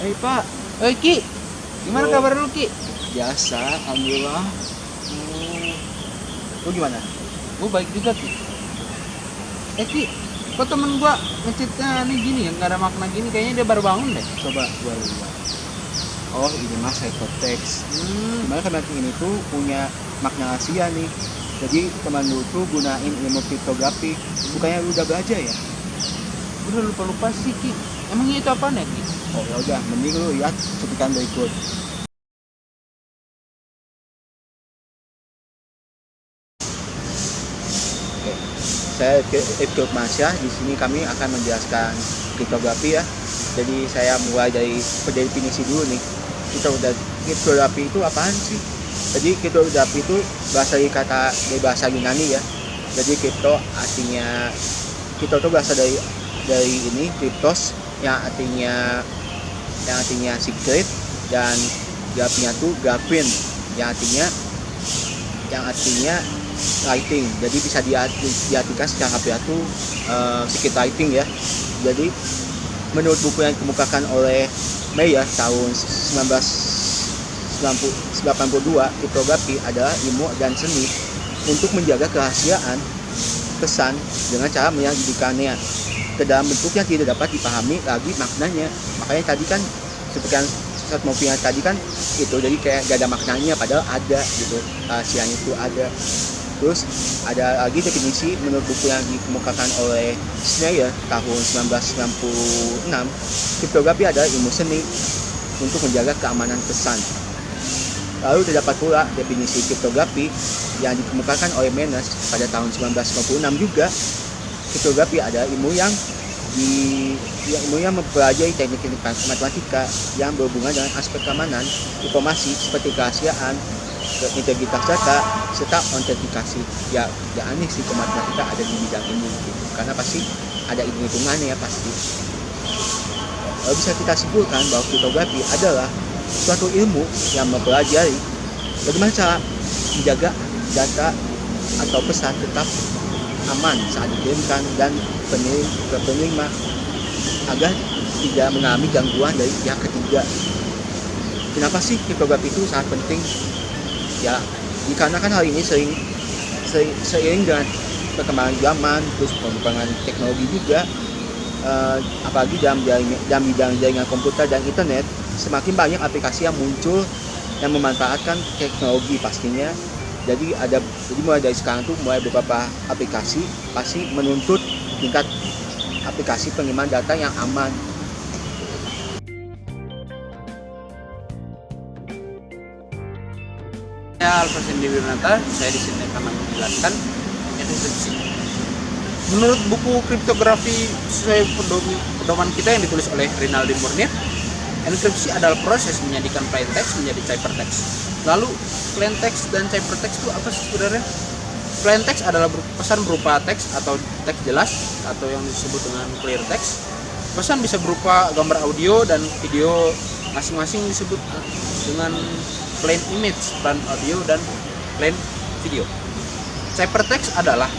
Pak, Ki, gimana Bro, kabar lu Ki? biasa, alhamdulillah. Oh, Lu gimana? gua baik juga Ki. Ki, kok temen gua ngecitnya nih gini ya, nggak ada makna gini, kayaknya dia baru bangun deh. Coba gua lihat. Oh, ini mah hypertext. Hmm, Dimana kan ini tuh punya makna rahasia nih. Jadi teman lu tuh gunain ilmu kriptografi. Bukannya lu udah belajar ya? udah lupa-lupa sih Ki. Emangnya itu apaan ya Ki? Oh ya udah, mending lu lihat cuplikan berikut. Oke. Saya Ibtu Masya. Di sini kami akan menjelaskan kriptografi ya. Jadi saya mulai dari definisi dulu nih. Kriptografi itu apaan sih? Jadi kriptografi itu dari bahasa Yunani ya. Jadi kripto itu berasal dari ini kriptos yang artinya secret, dan grafinya tuh graphin yang artinya writing. Jadi bisa diartikan secara harfiah tuh secret writing ya. Jadi menurut buku yang dikemukakan oleh Mayer tahun 1982, kriptografi adalah ilmu dan seni untuk menjaga kerahasiaan pesan dengan cara menyajikannya ke dalam bentuk yang tidak dapat dipahami lagi maknanya. Makanya tadi kan seperti yang saat mau pindah tadi kan itu, jadi kayak gak ada maknanya padahal ada gitu, rahasianya itu ada. Terus ada lagi definisi menurut buku yang dikemukakan oleh Schneier tahun 1996, kriptografi adalah ilmu seni untuk menjaga keamanan pesan. Lalu terdapat pula definisi kriptografi yang dikemukakan oleh Menes pada tahun 1996 juga. Kriptografi adalah ilmu yang mempelajari teknik-teknik matematika yang berhubungan dengan aspek keamanan informasi seperti kerahasiaan, integritas data, serta autentikasi. Ya aneh sih ke matematika ada di bidang ini gitu. Karena pasti ada hitung-hitungannya ya pasti. Lalu bisa kita simpulkan bahwa kriptografi adalah suatu ilmu yang mempelajari bagaimana cara menjaga data atau pesan tetap aman saat dikirimkan dan penerima agar tidak mengalami gangguan dari pihak ketiga. Kenapa sih kriptografi itu sangat penting? Ya, dikarenakan hal ini seiring dengan perkembangan zaman, terus perkembangan teknologi juga, apalagi dalam bidang jaringan komputer dan internet, semakin banyak aplikasi yang muncul yang memanfaatkan teknologi pastinya. Jadi mulai dari sekarang tuh mulai beberapa aplikasi pasti menuntut tingkat aplikasi pengiriman data yang aman. Saya Alfa Sendi Wirnata, saya di sini akan menjelaskan enkripsi. Menurut buku kriptografi sesuai pedoman kita yang ditulis oleh Rinaldi Murnir, enkripsi adalah proses menjadikan plain text menjadi ciphertext. Lalu plain text dan ciphertext itu apa sih sebenarnya? Plain text adalah pesan berupa teks atau teks jelas atau yang disebut dengan clear text. Pesan bisa berupa gambar audio dan video, masing-masing disebut dengan plain image, plain audio, dan plain video. Ciphertext adalah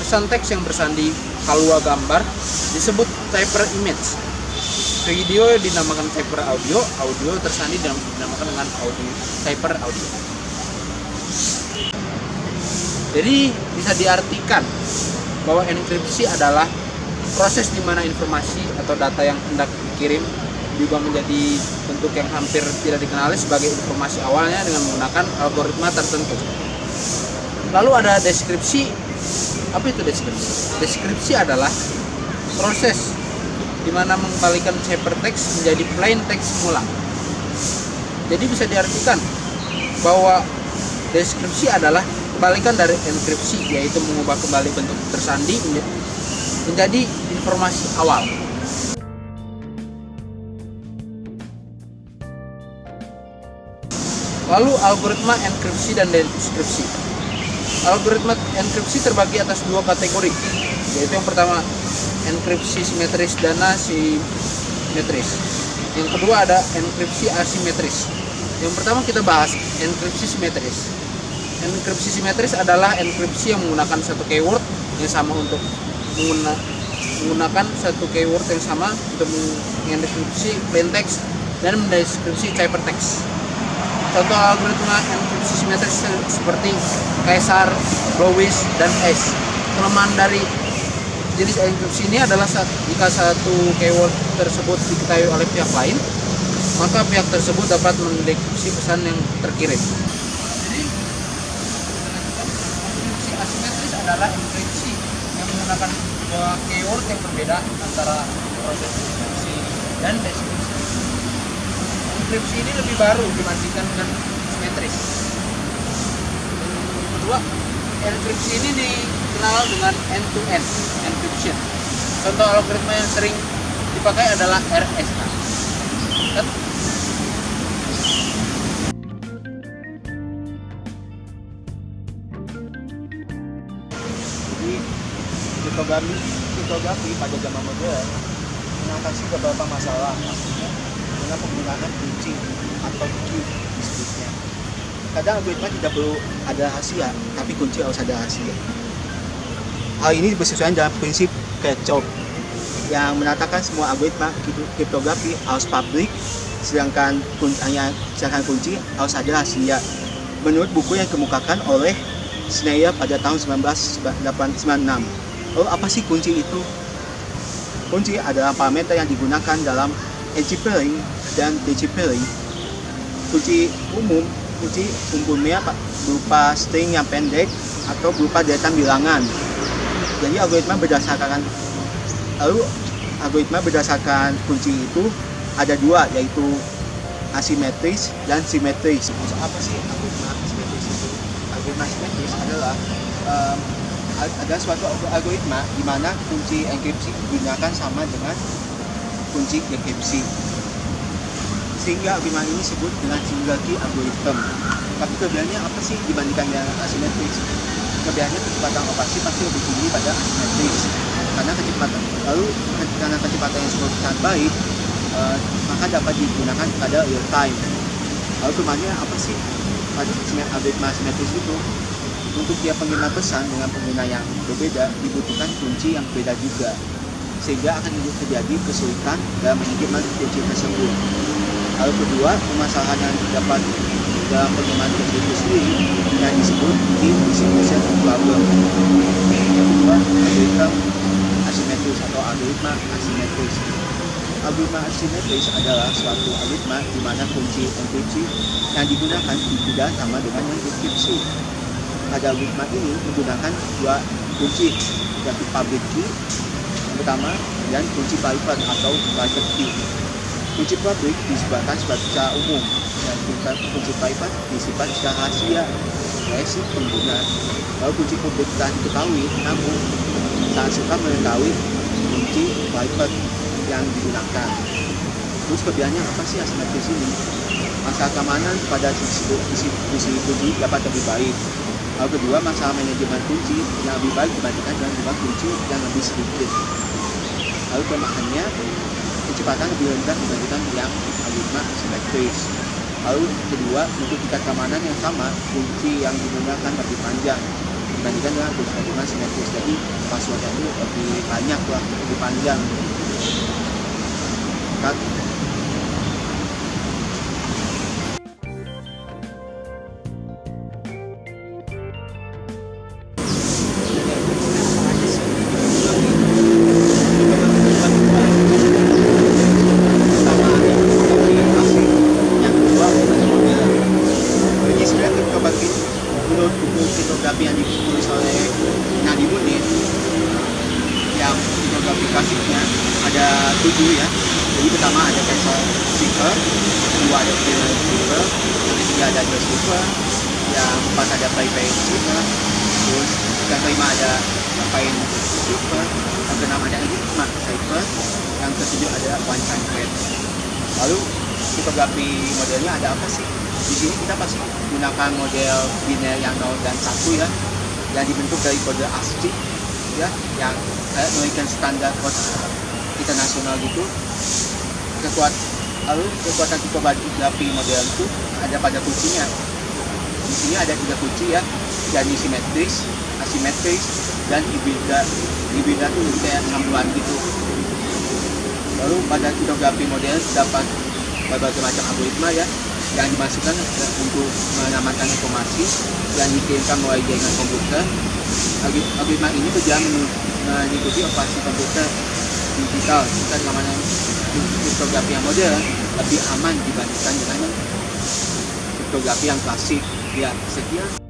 pesan teks yang bersandi halua gambar disebut cipher image. Video dinamakan cipher audio, audio tersandi dinamakan dengan cipher audio. Jadi bisa diartikan bahwa enkripsi adalah proses di mana informasi atau data yang hendak dikirim juga menjadi bentuk yang hampir tidak dikenali sebagai informasi awalnya dengan menggunakan algoritma tertentu. Lalu ada deskripsi. Apa itu deskripsi? Deskripsi adalah proses di mana mengembalikan ciphertext menjadi plain text semula. Jadi bisa diartikan bahwa deskripsi adalah kebalikan dari enkripsi, yaitu mengubah kembali bentuk tersandi menjadi informasi awal. Lalu algoritma enkripsi dan deskripsi. Algoritma enkripsi terbagi atas dua kategori, yaitu yang pertama enkripsi simetris dan asimetris. Yang kedua ada enkripsi asimetris. Yang pertama kita bahas enkripsi simetris. Enkripsi simetris adalah enkripsi yang menggunakan satu keyword yang sama untuk mengendekripsi plain text dan mendeskripsi ciphertext. Contoh algoritma enkripsi simetris seperti Caesar, Lois, dan ACE. Kelemahan dari jenis enkripsi ini adalah jika satu keyword tersebut diketahui oleh pihak lain, maka pihak tersebut dapat mendekripsi pesan yang terkirim. Jadi, enkripsi asimetris adalah enkripsi yang menggunakan dua keyword yang berbeda antara proses enkripsi dan deskripsi. Enkripsi ini lebih baru dibandingkan dengan simetris. Yang kedua, enkripsi ini dikenal dengan end-to-end encryption. Contoh algoritma yang sering dipakai adalah RSA. Jadi kriptografi pada zaman modern mengatasi beberapa masalah, maksudnya dengan penggunaan kunci atau key disebutnya. Kadang algoritma tidak perlu ada rahasia, tapi kunci harus ada rahasia. Hal ini bersesuaian dalam prinsip Kirchhoff yang menatakan semua algoritma kriptografi harus publik, sedangkan kunci harus ada rahasia. Menurut buku yang dikemukakan oleh Schneier pada tahun 1996. Lalu apa sih kunci itu? Kunci adalah parameter yang digunakan dalam encipheling dan decipheling. Kunci umumnya berupa string yang pendek atau berupa deretan bilangan. Jadi algoritma berdasarkan kunci itu ada dua, yaitu asimetris dan simetris. Apa sih algoritma asimetris itu? Algoritma asimetris adalah ada suatu algoritma di mana kunci enkripsi digunakan sama dengan kunci dekripsi, sehingga algoritma ini disebut dengan single key algorithm. Tapi kelebihannya apa sih dibandingkan dengan asimetris? Kelebihannya kecepatan operasi pasti lebih tinggi pada asimetris, karena kecepatan yang sangat baik, maka dapat digunakan pada real time. Lalu kelemahannya apa sih pada algoritma asimetris itu? Untuk tiap pengguna pesan dengan pengguna yang berbeda dibutuhkan kunci yang berbeda juga, sehingga akan terjadi kesulitan dalam mengirimkan kunci tersebut. Lalu kedua, permasalahan yang didapat dalam pengembangan kunci itu sendiri yang disebut key distribution problem. Yang kedua, algoritma asimetris atau algoritma asimetris. Algoritma asimetris adalah suatu algoritma di mana kunci enkripsi yang digunakan tidak sama dengan yang dekripsi. Pada algoritma ini menggunakan dua kunci, yaitu public key yang pertama dan kunci private atau private key. Kunci public disebarkan secara umum dan kunci private disimpan secara rahasia oleh si pengguna. Lalu kunci publik telah diketahui, namun tak suka mengetahui kunci private yang digunakan. Terus kelebihannya apa sih asimetris ini? Masalah keamanan pada distribusi kunci dapat lebih baik. Lalu kedua, masalah manajemen kunci yang lebih baik dibandingkan dengan jumlah kunci yang lebih sedikit. Lalu kelemahannya, kecepatan lebih rendah dibandingkan yang algoritma asimetris. Lalu kedua, untuk tingkat keamanan yang sama, kunci yang digunakan lebih panjang dibandingkan dengan algoritma asimetris. Jadi passwordnya itu lebih banyak lah, lebih panjang. Menurut buku kriptografi yang ditulis oleh Nadi Munir, yang kriptografi klasiknya ada 7 ya. Jadi pertama ada Castle Cipher, kedua ada Killer Cipher, yang ketiga ada Joe Cipher, yang keempat ada Pay Cipher, terus yang kelima ada Payne Cipher, yang keenam ada Enigma Cipher, yang ketujuh ada One Time Red. Lalu kriptografi modelnya ada apa sih? Di sini kita pasti gunakan model biner yang 0 dan 1 ya, yang dibentuk dari kode ASCII ya, yang American Standard Code internasional gitu. Lalu kekuatan kriptografi model itu ada pada kuncinya. Di sini ada 3 kunci ya, yakni simetris, asimetris, dan hibrida. Hibrida itu kayak campuran gitu. Lalu pada kriptografi model dapat berbagai macam algoritma ya yang dimasukkan untuk mengamankan informasi yang dikirimkan melalui jaringan komputer. Algoritma ini berjalan mengikuti operasi komputer digital serta keamanan kriptografi yang modern lebih aman dibandingkan dengan kriptografi yang klasik. Ya, sekian.